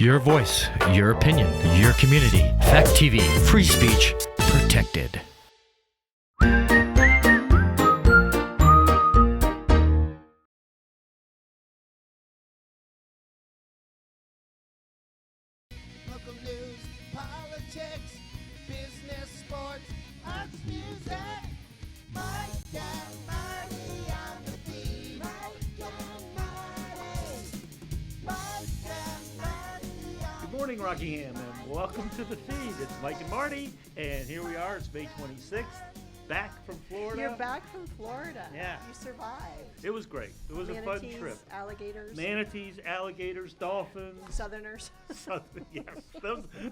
Your voice, your opinion, your community. Fact TV, free speech protected. Local news, politics, business, sports, arts, music. Mike and Marty on the beat. Mike and Marty. Mike and Marty on Good morning, Rockingham, and welcome to the feed. It's Mike and Marty, and here we are. It's May 26th, back from Florida. You're back from Florida. Yeah. You survived. It was great. It was a fun Manatees, trip. alligators, Manatees, alligators, dolphins. southerners. Yes,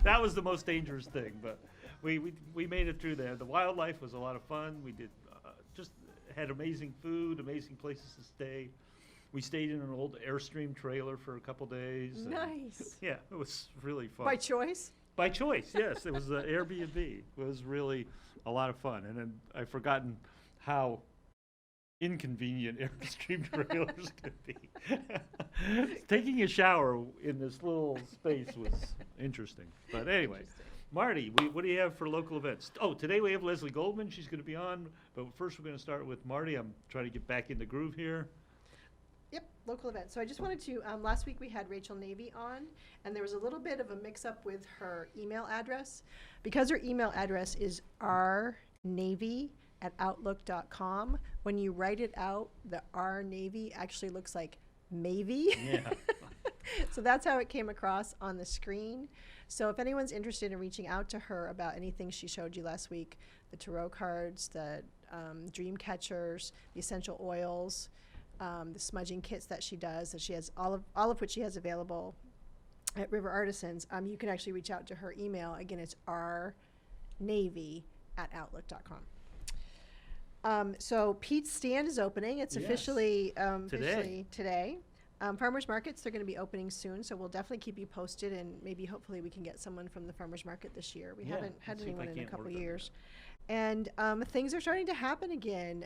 that was the most dangerous thing, but we made it through there. The wildlife was a lot of fun. We did just had amazing food, amazing places to stay. We stayed in an old Airstream trailer for a couple days. and- Nice. Yeah, it was really fun. By choice? By choice, yes. It was the Airbnb. It was really a lot of fun. And then I've forgotten how inconvenient Airstream trailers could be. Taking a shower in this little space was interesting. But anyway, Marty, what do you have for local events? Oh, today we have Leslie Goldman. She's going to be on. But first we're going to start with Marty. I'm trying to get back in the groove here. Yep, local event. So I just wanted to, last week we had Rachel Navy on, and there was a little bit of a mix-up with her email address. Because her email address is rnavy@outlook.com, when you write it out, the rnavy actually looks like Mavy. Yeah. So that's how it came across on the screen. So if anyone's interested in reaching out to her about anything she showed you last week, the tarot cards, the dream catchers, the essential oils, the smudging kits that she does, that she has all of which she has available at River Artisans, you can actually reach out to her email. Again, it's rnavy@outlook.com. So Pete's stand is opening. It's Yes. officially Today. today. Farmers markets, they're going to be opening soon, so we'll definitely keep you posted, and maybe hopefully we can get someone from the farmers market this year. We Yeah, haven't had let's see if I anyone in a can't couple work on years. And things are starting to happen again.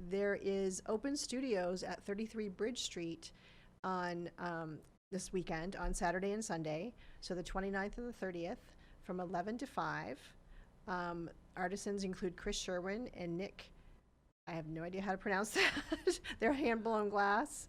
There is open studios at 33 Bridge Street on this weekend, on Saturday and Sunday, so the 29th and the 30th, from 11 to 5. Artisans include Chris Sherwin and Nick, I have no idea how to pronounce that. They're hand-blown glass.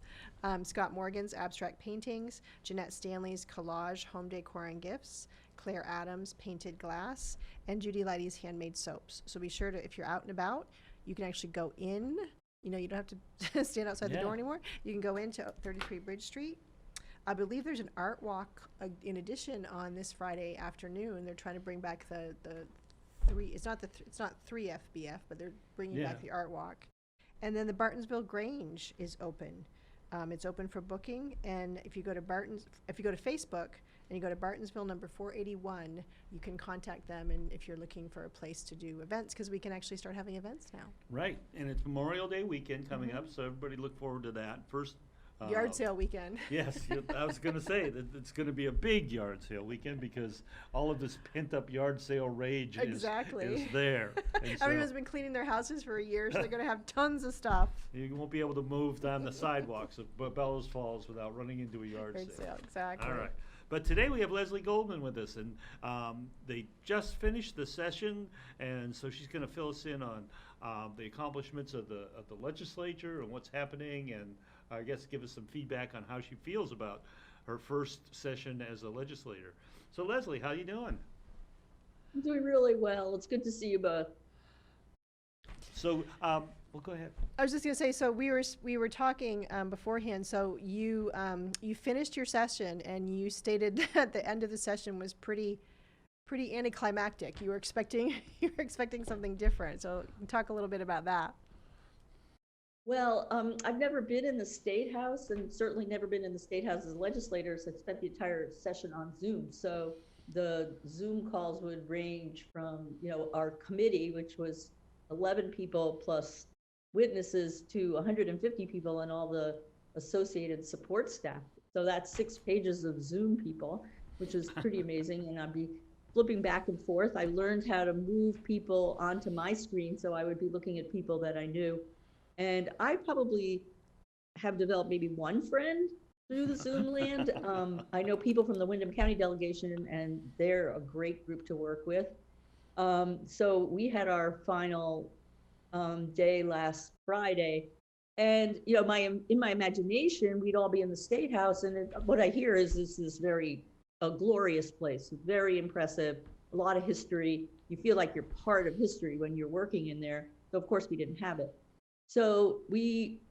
Scott Morgan's abstract paintings, Jeanette Stanley's collage, home decor and gifts, Claire Adams' painted glass, and Judy Leidy's handmade soaps. So be sure to, if you're out and about, you can actually go in. You know, you don't have to stand outside the door anymore. You can go into 33 Bridge Street. I believe there's an art walk in addition on this Friday afternoon. They're trying to bring back the three. It's not three FBF, but they're bringing back the art walk. And then the Bartonsville Grange is open. It's open for booking, and if you go to Facebook and you go to Bartonsville number 481, you can contact them, and if you're looking for a place to do events, because we can actually start having events now. Right, and it's Memorial Day weekend coming up, so everybody look forward to that. First Yard sale weekend. Yes, I was going to say that it's going to be a big yard sale weekend because all of this pent-up yard sale rage is there. And so Everyone's been cleaning their houses for a year, so they're going to have tons of stuff. you won't be able to move down the sidewalks of Bellows Falls without running into a yard sale. Exactly. All right. But today we have Leslie Goldman with us, and they just finished the session, and so she's going to fill us in on the accomplishments of the legislature and what's happening, and I guess give us some feedback on how she feels about her first session as a legislator. So Leslie, how you doing? I'm doing really well. It's good to see you both. So, well, go ahead. I was just going to say, so we were talking beforehand. So you finished your session, and you stated that the end of the session was pretty anticlimactic. You were expecting something different. So talk a little bit about that. Well, I've never been in the State House, and certainly never been in the State House as a legislator, so I spent the entire session on Zoom. So the Zoom calls would range from, our committee, which was 11 people plus witnesses, to 150 people and all the associated support staff. So that's 6 pages of Zoom people, which is pretty amazing. And I'd be flipping back and forth. I learned how to move people onto my screen, so I would be looking at people that I knew. And I probably have developed maybe one friend through the Zoom land. I know people from the Windham County delegation, and they're a great group to work with. So we had our final day last Friday, and you know, in my imagination, we'd all be in the State House, and what I hear is this is very a glorious place, very impressive, a lot of history. You feel like you're part of history when you're working in there. So of course we didn't have it. So we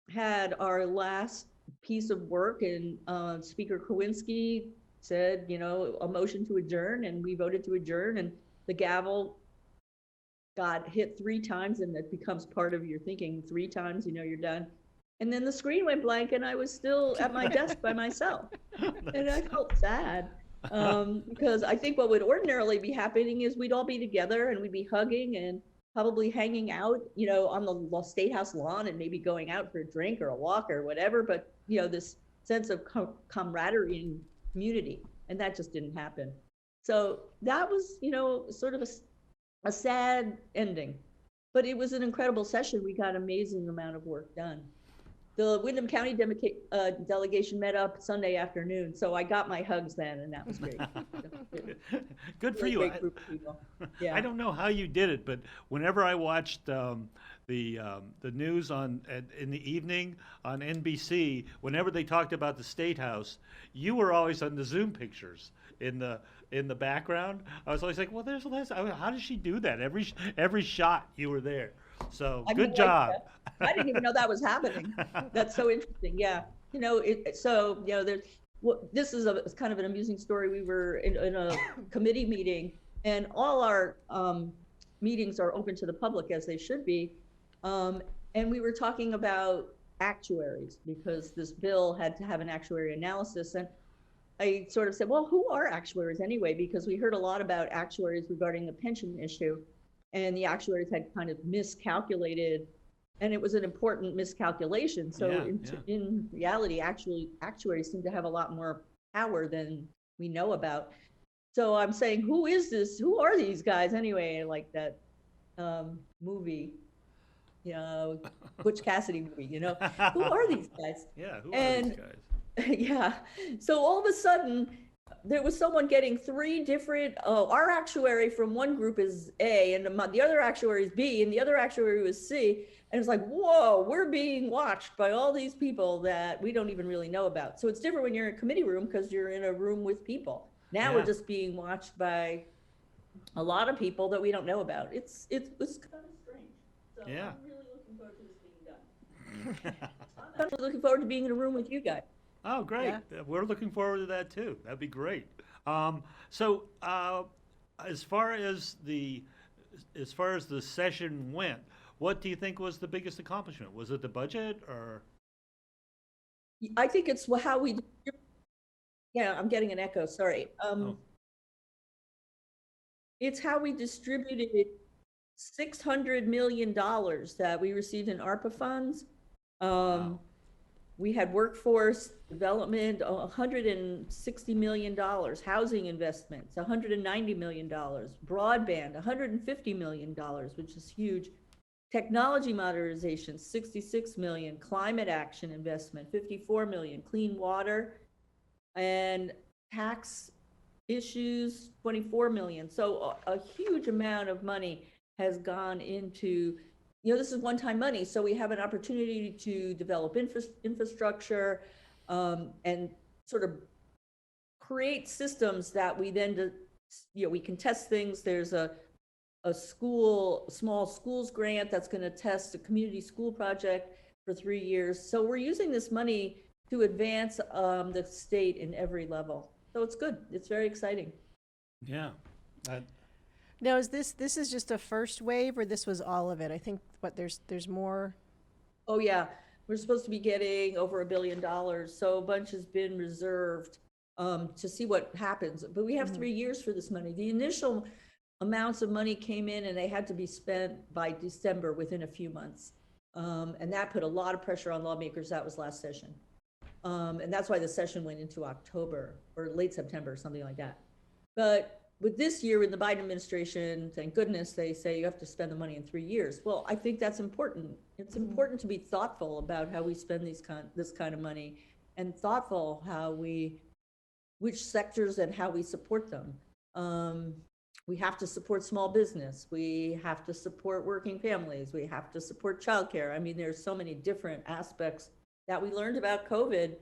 had our last piece of work, and Speaker Kowinski said, you know, a motion to adjourn, and we voted to adjourn, and the gavel got hit 3 times, and it becomes part of your thinking 3 times, you know, you're done. And then the screen went blank, and I was still at my desk by myself. And I felt sad, because I think what would ordinarily be happening is we'd all be together and we'd be hugging and probably hanging out, you know, on the State House lawn, and maybe going out for a drink or a walk or whatever. But, you know, this sense of camaraderie and community, and that just didn't happen. So that was, you know, sort of a sad ending, but it was an incredible session. We got an amazing amount of work done. The Windham County delegation met up Sunday afternoon, so I got my hugs then, and that was great. Good for Really you. great group of people. Yeah. I don't know how you did it, but whenever I watched the news in the evening on NBC, whenever they talked about the State House, you were always on the Zoom pictures in the background. I was always like, well, there's Leslie. How does she do that? Every shot you were there. So good job. I didn't even know that was happening. That's so interesting. Yeah, you know, so you know, this is it's kind of an amusing story. We were in a committee meeting, and all our meetings are open to the public, as they should be. And we were talking about actuaries, because this bill had to have an actuary analysis. And I sort of said, well, who are actuaries anyway? Because we heard a lot about actuaries regarding the pension issue, and the actuaries had kind of miscalculated, and it was an important miscalculation. So in reality, actuaries seem to have a lot more power than we know about. So I'm saying, who is this? Who are these guys anyway? Like that movie, you know, Butch Cassidy movie, you know, who are these guys? Yeah, who are these guys? Yeah. So all of a sudden, there was someone getting 3 different, our actuary from one group is A, and the other actuary is B, and the other actuary was C. And it's like, whoa, we're being watched by all these people that we don't even really know about. So it's different when you're in a committee room, because you're in a room with people. Now we're just being watched by a lot of people that we don't know about. It's kind of strange. So Yeah. I'm really looking forward to this being done. I'm really looking forward to being in a room with you guys. Oh, great. Yeah. We're looking forward to that too. That'd be great. So as far as the session went, what do you think was the biggest accomplishment? Was it the budget, or? I think it's how we, yeah, I'm getting an echo, sorry. It's how we distributed $600 million that we received in ARPA funds. Wow. We had workforce development, $160 million, housing investments, $190 million, broadband, $150 million, which is huge. Technology modernization, $66 million, climate action investment, $54 million, clean water, and tax issues, $24 million. So a huge amount of money has gone into, you know, this is one-time money, so we have an opportunity to develop infrastructure and sort of create systems that we then, you know, we can test things. There's a small schools grant that's going to test a community school project for 3 years. So we're using this money to advance the state in every level. So it's good. It's very exciting. Yeah. Now, is this is just a first wave, or this was all of it? I think there's more. Oh yeah, we're supposed to be getting over $1 billion. So a bunch has been reserved to see what happens. But we have 3 years for this money. The initial amounts of money came in, and they had to be spent by December, within a few months. And that put a lot of pressure on lawmakers. That was last session. And that's why the session went into October or late September, something like that. But with this year in the Biden administration, thank goodness, they say you have to spend the money in 3 years. Well, I think that's important. It's important to be thoughtful about how we spend this kind of money. and thoughtful which sectors and how we support them. We have to support small business. We have to support working families. We have to support childcare. I mean, there's so many different aspects that we learned about COVID,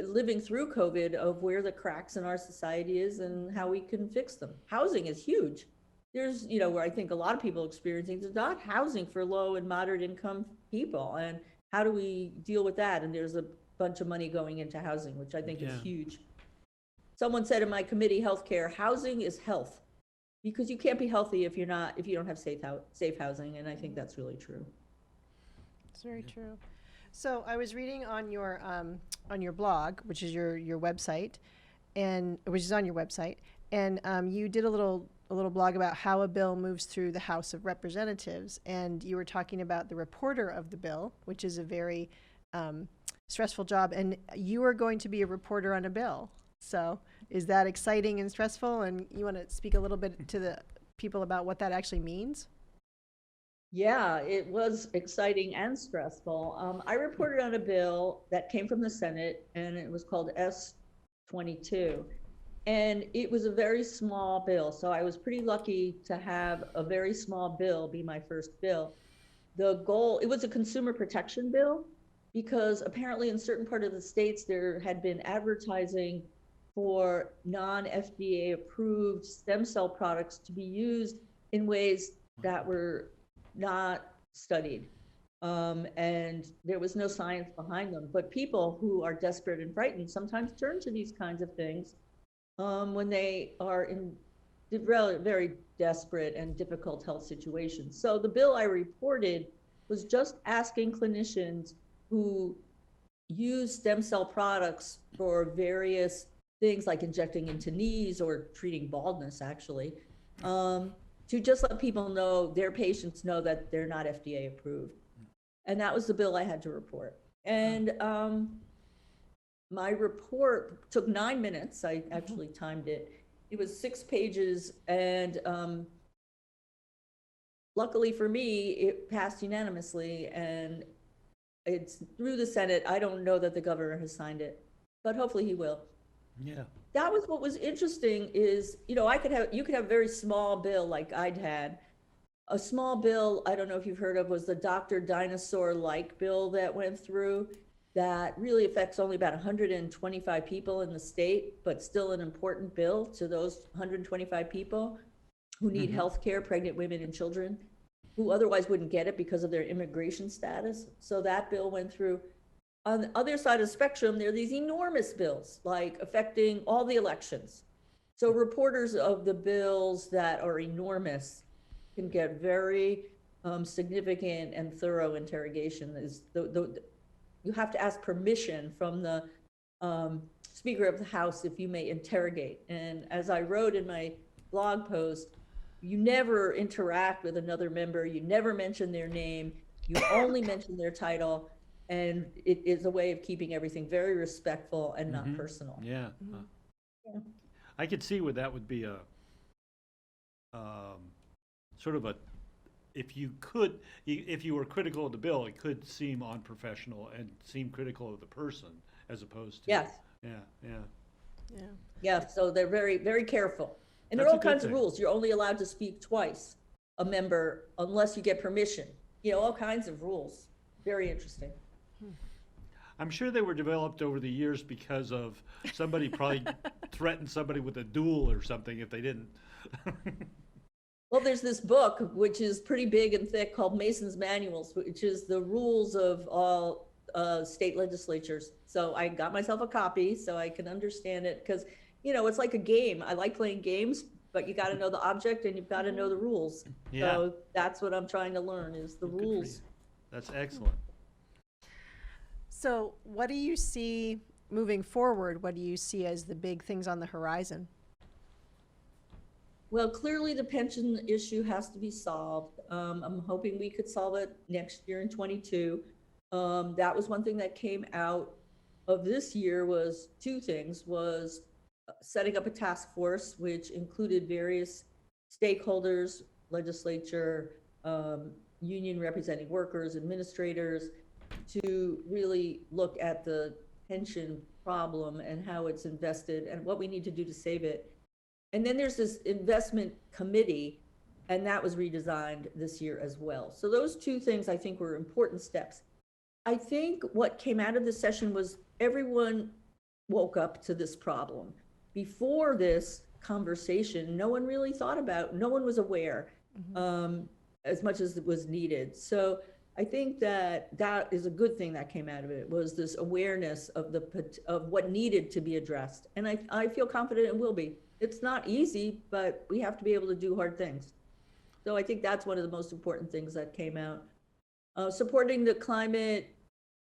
living through COVID, of where the cracks in our society is and how we can fix them. Housing is huge. There's, where I think a lot of people are experiencing, there's not housing for low and moderate income people. And how do we deal with that? And there's a bunch of money going into housing, which I think is huge. Someone said in my committee, healthcare, housing is health, because you can't be healthy if you don't have safe housing. And I think that's really true. It's very true. So I was reading on your blog, which is your website, and which is on your website, and you did a little blog about how a bill moves through the House of Representatives, and you were talking about the reporter of the bill, which is a very stressful job, and you are going to be a reporter on a bill. So is that exciting and stressful? And you want to speak a little bit to the people about what that actually means? Yeah, it was exciting and stressful. I reported on a bill that came from the Senate, and it was called S-22. And it was a very small bill. So I was pretty lucky to have a very small bill be my first bill. It was a consumer protection bill, because apparently in certain part of the states, there had been advertising for non-FDA approved stem cell products to be used in ways that were not studied. And there was no science behind them. But people who are desperate and frightened sometimes turn to these kinds of things when they are in very, very desperate and difficult health situations. So the bill I reported was just asking clinicians who use stem cell products for various things, like injecting into knees or treating baldness, actually, to just let people know, their patients know, that they're not FDA approved. And that was the bill I had to report. And my report took 9 minutes. I actually timed it. It was 6 pages, and luckily for me, it passed unanimously, and it's through the Senate. I don't know that the governor has signed it, but hopefully he will. Yeah. That was what was interesting is, you could have a very small bill like I'd had. A small bill, I don't know if you've heard of, was the Dr. Dinosaur-like bill that went through, that really affects only about 125 people in the state, but still an important bill to those 125 people who need health care, pregnant women and children, who otherwise wouldn't get it because of their immigration status. So that bill went through. On the other side of the spectrum, there are these enormous bills, like affecting all the elections. So reporters of the bills that are enormous can get very significant and thorough interrogation. You have to ask permission from the Speaker of the House if you may interrogate. And as I wrote in my blog post, you never interact with another member. You never mention their name. You only mention their title. And it is a way of keeping everything very respectful and not personal. Yeah. Yeah. I could see where that would be a sort of a, if you were critical of the bill, it could seem unprofessional and seem critical of the person as opposed to. Yes. Yeah. So they're very, very careful. And there are all kinds of rules. You're only allowed to speak twice, a member, unless you get permission. All kinds of rules. Very interesting. I'm sure they were developed over the years because of somebody probably threatened somebody with a duel or something if they didn't. Well, there's this book, which is pretty big and thick, called Mason's Manuals, which is the rules of all state legislatures. So I got myself a copy so I can understand it, because, it's like a game. I like playing games, but you got to know the object and you've got to know the rules. Yeah. So that's what I'm trying to learn, is the rules. That's excellent. So what do you see moving forward? What do you see as the big things on the horizon? Well, clearly the pension issue has to be solved. I'm hoping we could solve it next year in 22. That was one thing that came out of this year, was 2 things, was setting up a task force, which included various stakeholders, legislature, union representing workers, administrators, to really look at the pension problem and how it's invested and what we need to do to save it. And then there's this investment committee, and that was redesigned this year as well. So those two things I think were important steps. I think what came out of this session was everyone woke up to this problem. Before this conversation, no one really thought about, no one was aware as much as it was needed. So I think that that is a good thing that came out of it, was this awareness of what needed to be addressed. And I feel confident it will be. It's not easy, but we have to be able to do hard things. So I think that's one of the most important things that came out. Supporting the climate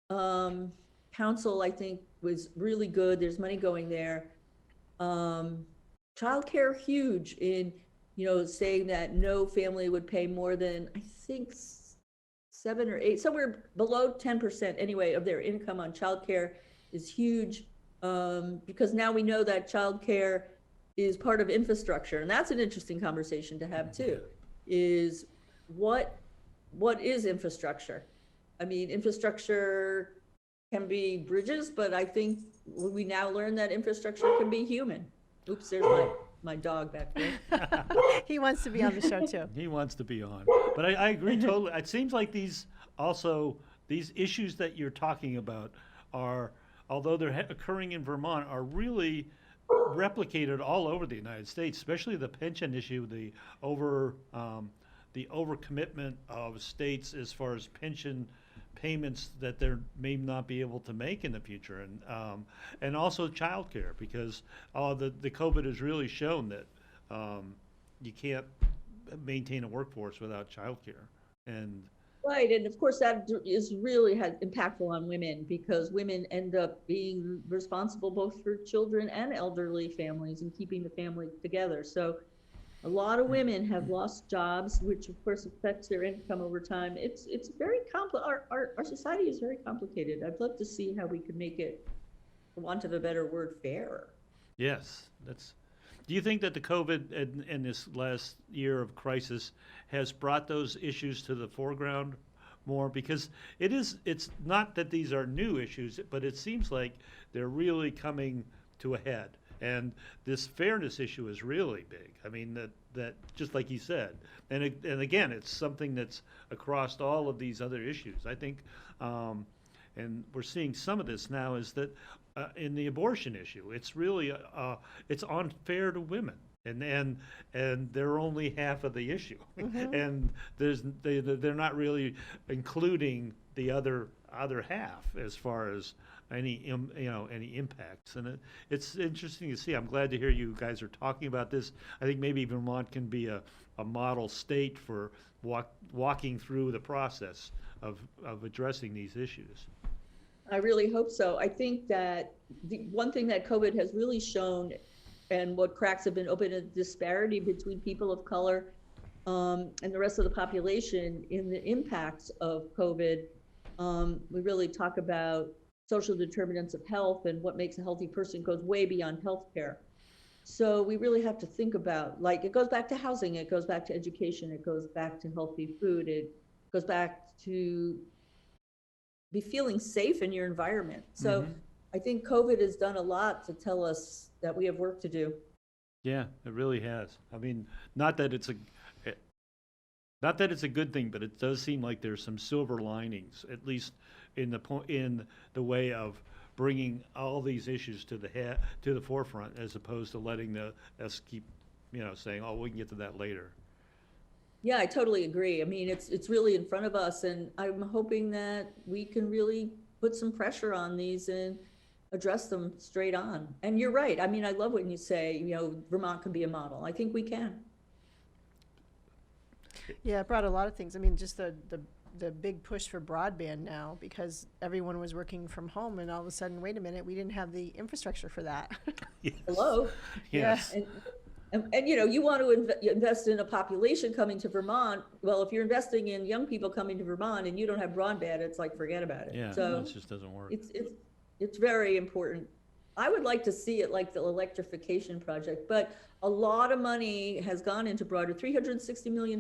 council, I think, was really good. There's money going there. Childcare, huge in, saying that no family would pay more than, I think, 7 or 8, somewhere below 10% anyway of their income on childcare is huge, because now we know that childcare is part of infrastructure, and that's an interesting conversation to have too. Is what is infrastructure? I mean, infrastructure can be bridges, but I think we now learn that infrastructure can be human. Oops, there's my dog back there. He wants to be on the show too. He wants to be on. But I agree totally. It seems like these issues that you're talking about are, although they're occurring in Vermont, are really replicated all over the United States, especially the pension issue, the overcommitment of states as far as pension payments that they may not be able to make in the future, and also childcare, because the COVID has really shown that you can't maintain a workforce without childcare. And right, and of course that is really impactful on women, because women end up being responsible both for children and elderly families and keeping the family together. So a lot of women have lost jobs, which of course affects their income over time. It's very complicated. Our society is very complicated. I'd love to see how we could make it, for want of a better word, fairer. yes, do you think that the COVID and this last year of crisis has brought those issues to the foreground more? Because it's not that these are new issues, but it seems like they're really coming to a head. And this fairness issue is really big. I mean, that just like you said, and again, it's something that's across all of these other issues. I think, and we're seeing some of this now, is that in the abortion issue, it's really it's unfair to women, and they're only half of the issue, and they're not really including the other half as far as any impacts. And it's interesting to see. I'm glad to hear you guys are talking about this. I think maybe Vermont can be a model state for walking through the process of addressing these issues. I really hope so. I think that the one thing that COVID has really shown, and what cracks have been open, a disparity between people of color and the rest of the population in the impacts of COVID. We really talk about social determinants of health, and what makes a healthy person goes way beyond healthcare. So we really have to think about, like, it goes back to housing, it goes back to education, it goes back to healthy food, it goes back to be feeling safe in your environment. So I think COVID has done a lot to tell us that we have work to do. Yeah, it really has. I mean, not that it's a good thing, but it does seem like there's some silver linings, at least in the way of bringing all these issues to the forefront, as opposed to letting us keep, saying, "Oh, we can get to that later." Yeah, I totally agree. I mean, it's really in front of us, and I'm hoping that we can really put some pressure on these and address them straight on. And you're right. I mean, I love when you say, Vermont can be a model. I think we can. Yeah, it brought a lot of things. I mean, just the big push for broadband now, because everyone was working from home, and all of a sudden, wait a minute, we didn't have the infrastructure for that. Yes. Hello. Yes. And you want to invest in a population coming to Vermont. Well, if you're investing in young people coming to Vermont and you don't have broadband, it's like, forget about it. Yeah, So it just doesn't work. it's very important. I would like to see it like the electrification project, but a lot of money has gone into broadband, $360 million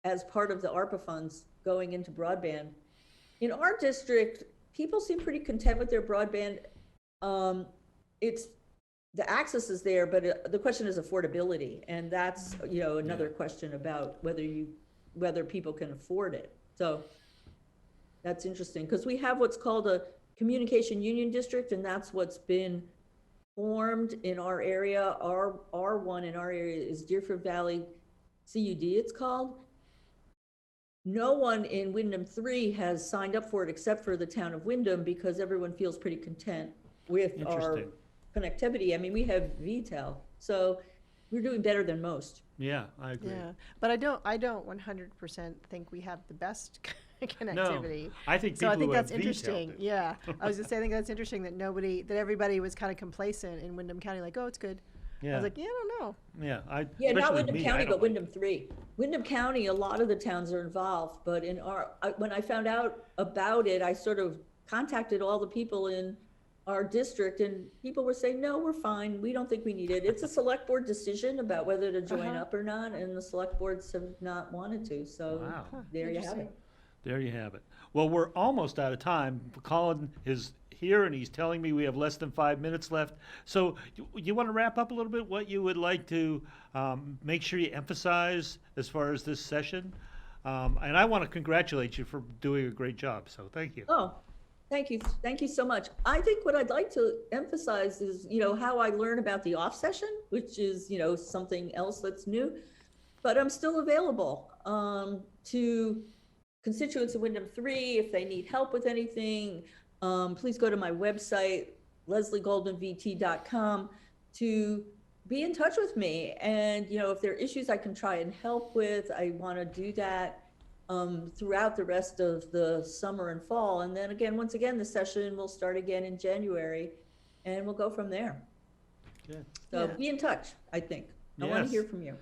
as part of the ARPA funds going into broadband. In our district, people seem pretty content with their broadband. It's, the access is there, but the question is affordability, and that's, another question about whether people can afford it. So that's interesting, because we have what's called a communication union district, and that's what's been formed in our area. Our one in our area is Deerfield Valley CUD, it's called. No one in Windham 3 has signed up for it except for the town of Windham, because everyone feels pretty content with our connectivity. I mean, we have VTEL, so we're doing better than most. Yeah, I agree. Yeah, but I don't 100% think we have the best connectivity. No, I think So people I think who that's have interesting. VTEL do. Yeah, I was gonna say I think that's interesting that everybody was kind of complacent in Windham County, like, oh, it's good. I Yeah, was like, yeah, I don't know. yeah. Yeah, not especially Windham me, I County, don't but like Windham 3. Windham County, a lot of the towns are involved, but when I found out about it, I sort of contacted all the people in our district, and people were saying, no, we're fine, we don't think we need it. It's a select board decision about whether to join up or not, and the select boards have not wanted to, so Wow. there you have it. There you have it. Well, we're almost out of time. Colin is here, and he's telling me we have less than 5 minutes left. So you want to wrap up a little bit what you would like to make sure you emphasize as far as this session? And I want to congratulate you for doing a great job, so thank you. Oh, thank you. Thank you so much. I think what I'd like to emphasize is, how I learn about the off session, which is, something else that's new, but I'm still available to constituents of Windham 3 if they need help with anything. Please go to my website, lesliegoldmanvt.com, to be in touch with me. And, if there are issues I can try and help with, I want to do that throughout the rest of the summer and fall. And then again, once again, the session will start again in January, and we'll go from there. Good. So Yeah. be in touch, I think. I want to Yes. hear from you.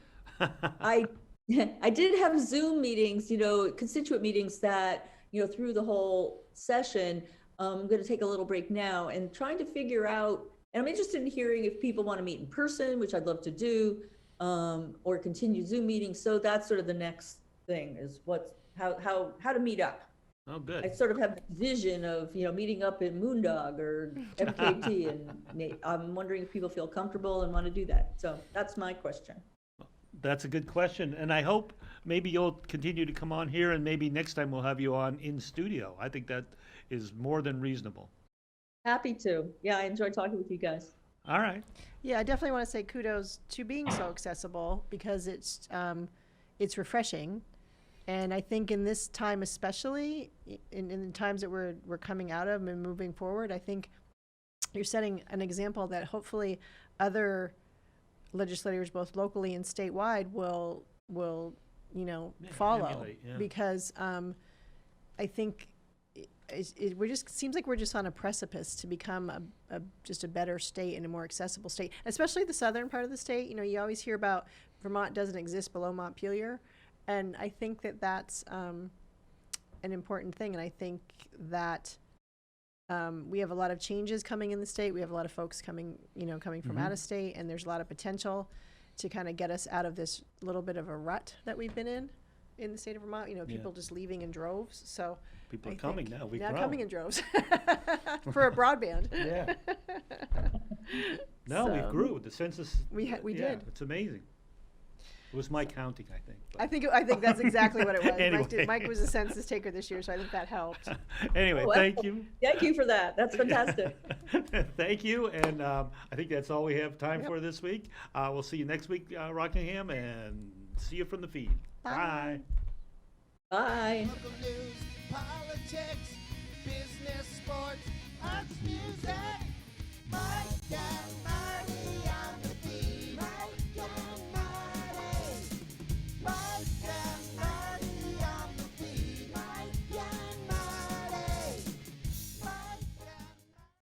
I did have Zoom meetings, constituent meetings that, through the whole session. I'm going to take a little break now and trying to figure out, and I'm interested in hearing if people want to meet in person, which I'd love to do, or continue Zoom meetings. So that's sort of the next thing, is how to meet up. Oh, I good. sort of have this vision of, meeting up in Moondog or MKT, and I'm wondering if people feel comfortable and want to do that. So that's my question. That's a good question, and I hope maybe you'll continue to come on here, and maybe next time we'll have you on in studio. I think that is more than reasonable. Happy to. Yeah, I enjoyed talking with you guys. All right. Yeah, I definitely want to say kudos to being so accessible, because it's refreshing, and I think in this time, especially in the times that we're coming out of and moving forward, I think you're setting an example that hopefully other legislators, both locally and statewide, will follow, emulate, yeah. because I think it seems like we're just on a precipice to become just a better state and a more accessible state, especially the southern part of the state. You always hear about Vermont doesn't exist below Montpelier, and I think that that's an important thing, and I think that we have a lot of changes coming in the state. We have a lot of folks coming from out of state, and there's a lot of potential to kind of get us out of this little bit of a rut that we've been in the state of Vermont. People just leaving in droves. So People are I coming think now. We've now grown. coming in droves for a broadband. Yeah. No, we So, grew. The census. we yeah, did. It's amazing. It was Mike counting, I think. but- I think that's exactly what it was. Anyway. Mike was a census taker this year, so I think that helped. Anyway, Well, thank you. Thank you for that. That's fantastic. Thank you, and I think that's all we have time Yep. for this week. We'll see you next week, Rockingham, and see you from the feed. Bye. Bye. Local news, politics, business, sports, arts, music.